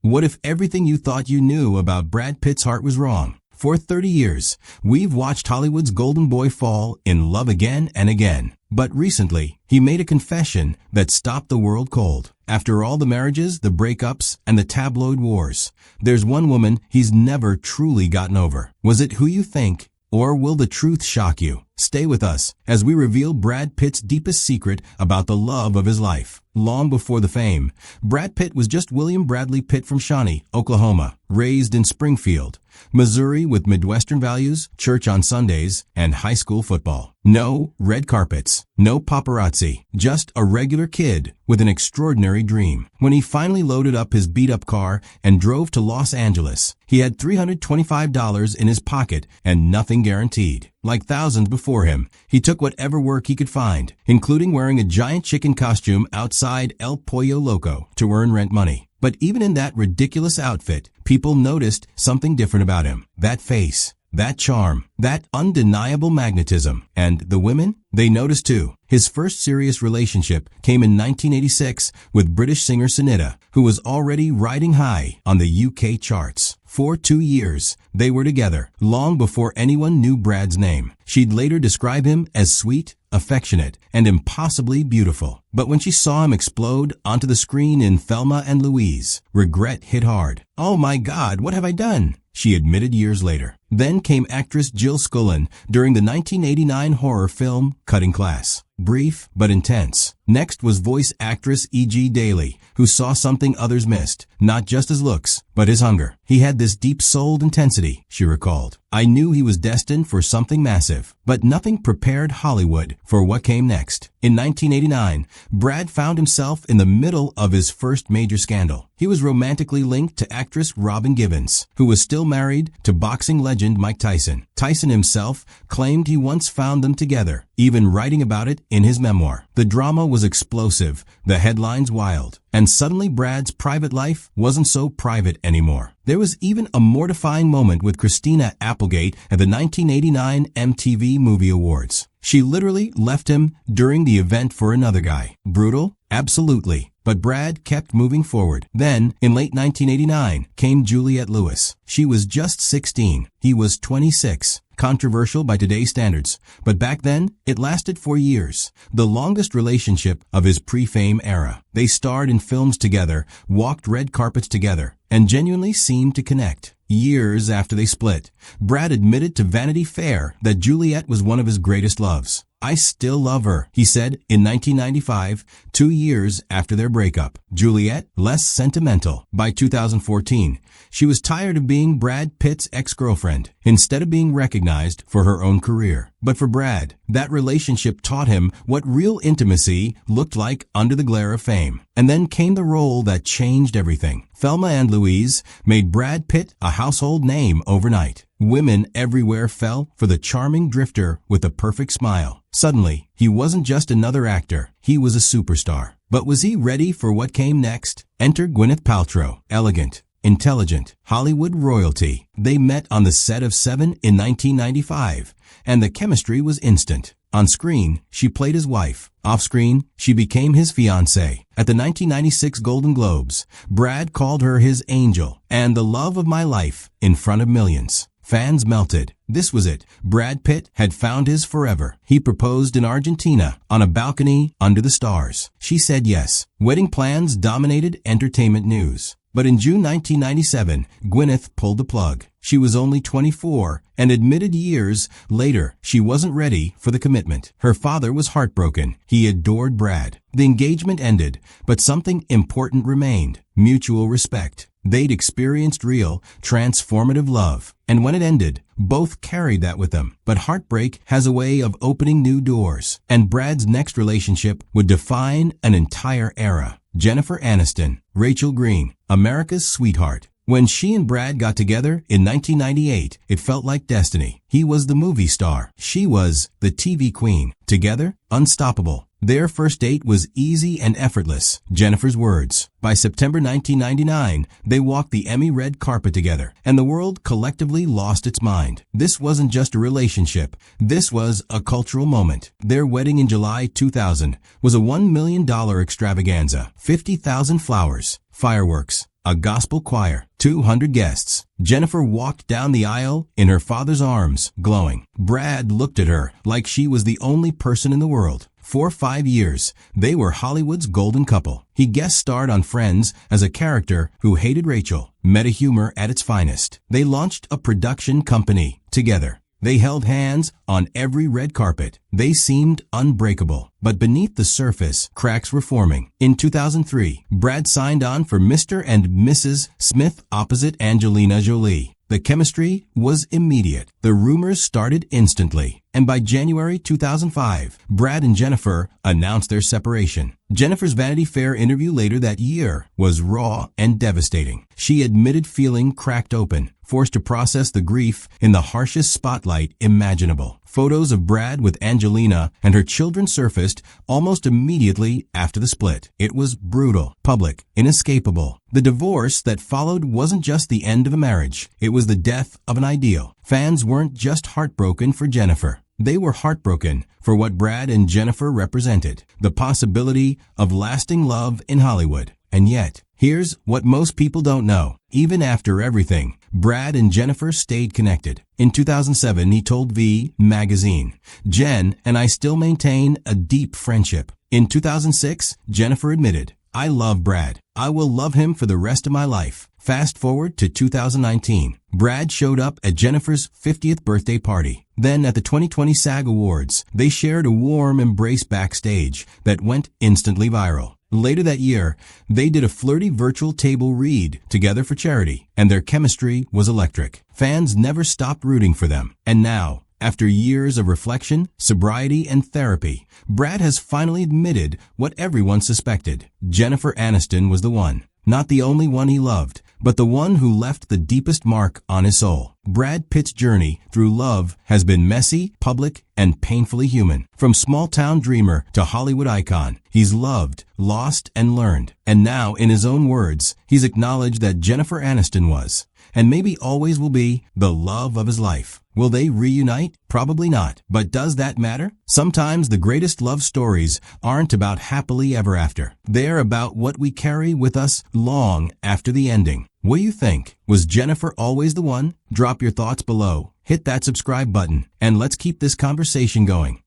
What if everything you thought you knew about Brad Pitt's heart was wrong? For 30 years, we've watched Hollywood's golden boy fall in love again and again. But recently, he made a confession that stopped the world cold. After all the marriages, the breakups, and the tabloid wars, there's one woman he's never truly gotten over. Was it who you think? Or will the truth shock you? Stay with us as we reveal Brad Pitt's deepest secret about the love of his life. Long before the fame, Brad Pitt was just William Bradley Pitt from Shawnee, Oklahoma, raised in Springfield, Missouri with Midwestern values, church on Sundays, and high school football. No red carpets, no paparazzi, just a regular kid with an extraordinary dream. When he finally loaded up his beat-up car and drove to Los Angeles, he had $325 in his pocket and nothing guaranteed. Like thousands before him, he took whatever work he could find, including wearing a giant chicken costume outside El Pollo Loco to earn rent money. But even in that ridiculous outfit, people noticed something different about him. That face, that charm, that undeniable magnetism. And the women? They noticed too. His first serious relationship came in 1986 with British singer Sunita, who was already riding high on the UK charts. For 2 years, they were together, long before anyone knew Brad's name. She'd later describe him as sweet, affectionate, and impossibly beautiful. But when she saw him explode onto the screen in Thelma and Louise, regret hit hard. "Oh my God, what have I done?" she admitted years later. Then came actress Jill Scullin during the 1989 horror film Cutting Class. Brief but intense. Next was voice actress E.G. Daly, who saw something others missed, not just his looks, but his hunger. "He had this deep-souled intensity," she recalled. "I knew he was destined for something massive, but nothing prepared Hollywood for what came next." In 1989, Brad found himself in the middle of his first major scandal. He was romantically linked to actress Robin Givens, who was still married to boxing legend Mike Tyson. Tyson himself claimed he once found them together, even writing about it in his memoir. The drama was explosive, the headlines wild, and suddenly Brad's private life wasn't so private anymore. There was even a mortifying moment with Christina Applegate at the 1989 MTV Movie Awards. She literally left him during the event for another guy. Brutal? Absolutely. But Brad kept moving forward. Then, in late 1989, came Juliette Lewis. She was just 16. He was 26. Controversial by today's standards, but back then, it lasted for years. The longest relationship of his pre-fame era. They starred in films together, walked red carpets together, and genuinely seemed to connect. Years after they split, Brad admitted to Vanity Fair that Juliette was one of his greatest loves. "I still love her," he said in 1995, 2 years after their breakup. Juliette, less sentimental. By 2014, she was tired of being Brad Pitt's ex-girlfriend, instead of being recognized for her own career. But for Brad, that relationship taught him what real intimacy looked like under the glare of fame. And then came the role that changed everything. Thelma and Louise made Brad Pitt a household name overnight. Women everywhere fell for the charming drifter with a perfect smile. Suddenly, he wasn't just another actor, he was a superstar. But was he ready for what came next? Enter Gwyneth Paltrow, elegant, intelligent, Hollywood royalty. They met on the set of Seven in 1995, and the chemistry was instant. On screen, she played his wife. Off-screen, she became his fiancée. At the 1996 Golden Globes, Brad called her his angel and the love of my life in front of millions. Fans melted. This was it. Brad Pitt had found his forever. He proposed in Argentina on a balcony under the stars. She said yes. Wedding plans dominated entertainment news. But in June 1997, Gwyneth pulled the plug. She was only 24 and admitted years later she wasn't ready for the commitment. Her father was heartbroken. He adored Brad. The engagement ended, but something important remained: mutual respect. They'd experienced real, transformative love. And when it ended, both carried that with them. But heartbreak has a way of opening new doors. And Brad's next relationship would define an entire era. Jennifer Aniston, Rachel Green, America's sweetheart. When she and Brad got together in 1998, it felt like destiny. He was the movie star. She was the TV queen. Together, unstoppable. Their first date was easy and effortless. Jennifer's words. By September 1999, they walked the Emmy red carpet together, and the world collectively lost its mind. This wasn't just a relationship. This was a cultural moment. Their wedding in July 2000 was a $1 million extravaganza. 50,000 flowers, fireworks, a gospel choir, 200 guests. Jennifer walked down the aisle in her father's arms, glowing. Brad looked at her like she was the only person in the world. For 5 years, they were Hollywood's golden couple. He guest starred on Friends as a character who hated Rachel, meta humor at its finest. They launched a production company together. They held hands on every red carpet. They seemed unbreakable. But beneath the surface, cracks were forming. In 2003, Brad signed on for Mr. and Mrs. Smith opposite Angelina Jolie. The chemistry was immediate. The rumors started instantly. And by January 2005, Brad and Jennifer announced their separation. Jennifer's Vanity Fair interview later that year was raw and devastating. She admitted feeling cracked open, forced to process the grief in the harshest spotlight imaginable. Photos of Brad with Angelina and her children surfaced almost immediately after the split. It was brutal, public, inescapable. The divorce that followed wasn't just the end of a marriage. It was the death of an ideal. Fans weren't just heartbroken for Jennifer. They were heartbroken for what Brad and Jennifer represented, the possibility of lasting love in Hollywood. And yet, here's what most people don't know. Even after everything, Brad and Jennifer stayed connected. In 2007, he told V magazine, "Jen and I still maintain a deep friendship." In 2006, Jennifer admitted, "I love Brad. I will love him for the rest of my life." Fast forward to 2019. Brad showed up at Jennifer's 50th birthday party. Then at the 2020 SAG Awards, they shared a warm embrace backstage that went instantly viral. Later that year, they did a flirty virtual table read together for charity, and their chemistry was electric. Fans never stopped rooting for them. And now, after years of reflection, sobriety, and therapy, Brad has finally admitted what everyone suspected. Jennifer Aniston was the one. Not the only one he loved, but the one who left the deepest mark on his soul. Brad Pitt's journey through love has been messy, public, and painfully human. From small-town dreamer to Hollywood icon, he's loved, lost, and learned. And now, in his own words, he's acknowledged that Jennifer Aniston was, and maybe always will be, the love of his life. Will they reunite? Probably not. But does that matter? Sometimes the greatest love stories aren't about happily ever after. They're about what we carry with us long after the ending. What do you think? Was Jennifer always the one? Drop your thoughts below. Hit that subscribe button, and let's keep this conversation going.